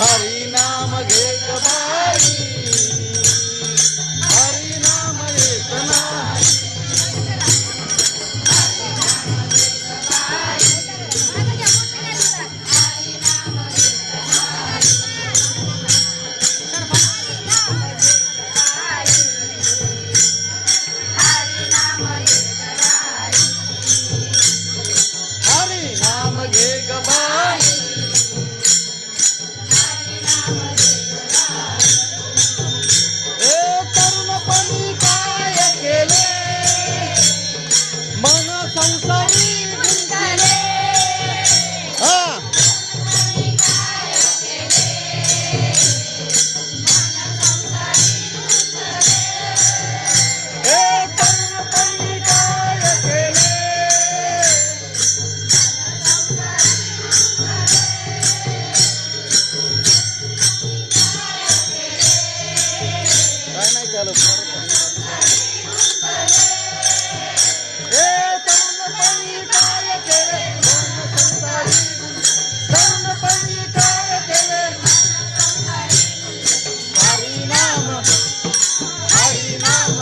हरी नाम घे ग बाई, हरी नाम येत नाही. हरी नाम घे ग बाई, तरुणपणी काय केले मन संसारी गुंतले. तरुणपणी काय केले काय नाही केलं. तरुणपणी काय केले मन संसारी, तरुणपणी काय केले हरी नाम, हरी नाम,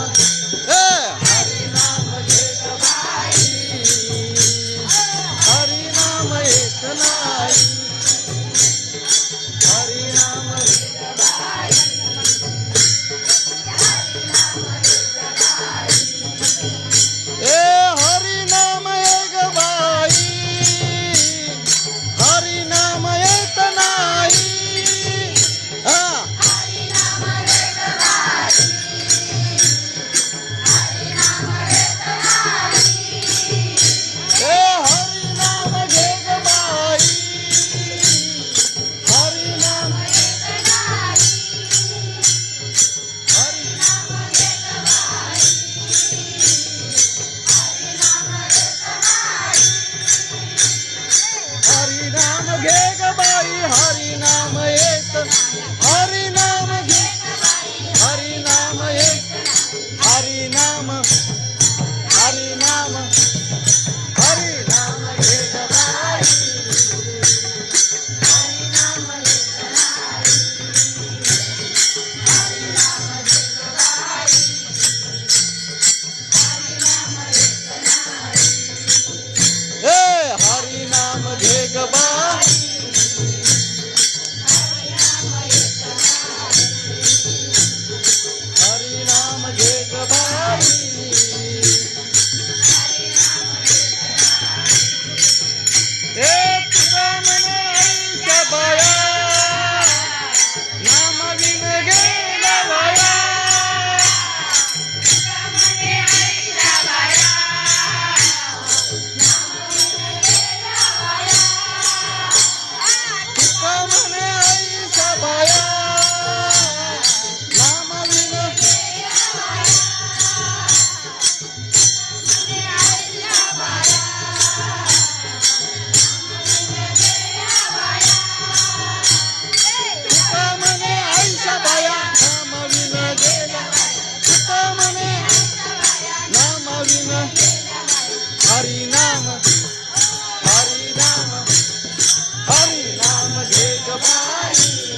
हरी नाम घे ग बाई, हरी नाम येत नाही. हरी नाम हरी नाम ये ग बाई, हरी नाम येत नाही. हरी नाम घे ग बाई, हरी नाम येत नाही. हरी नाम घे ग बाई, हरी नाम येत नाही. हरी नाम घे ग बाई, हरी नाम घे ग बाई, हरी नाम येत, हरी नाम घे, हरी नाम येत, हरी नाम, हरी नाम, हरी नाम घे ग बाई, हरी नाम येत नाही. हरी नाम घे ग बाई, हरी नाम येत नाही. हरी नाम घे ग बाई, हरी नाम घे ग बाई. तुका म्हणे आईच्या बाया, नाम विन गेला वाया. तुका म्हणे आईच्या बाया, तुका म्हणे आईच्या बाया, नाम विन तुका म्हणे आईच्या बाया, नाम विन गेला. तुका म्हणे नाम विन, हरी नाम, हरी नाम, हरी नाम घे ग बाई.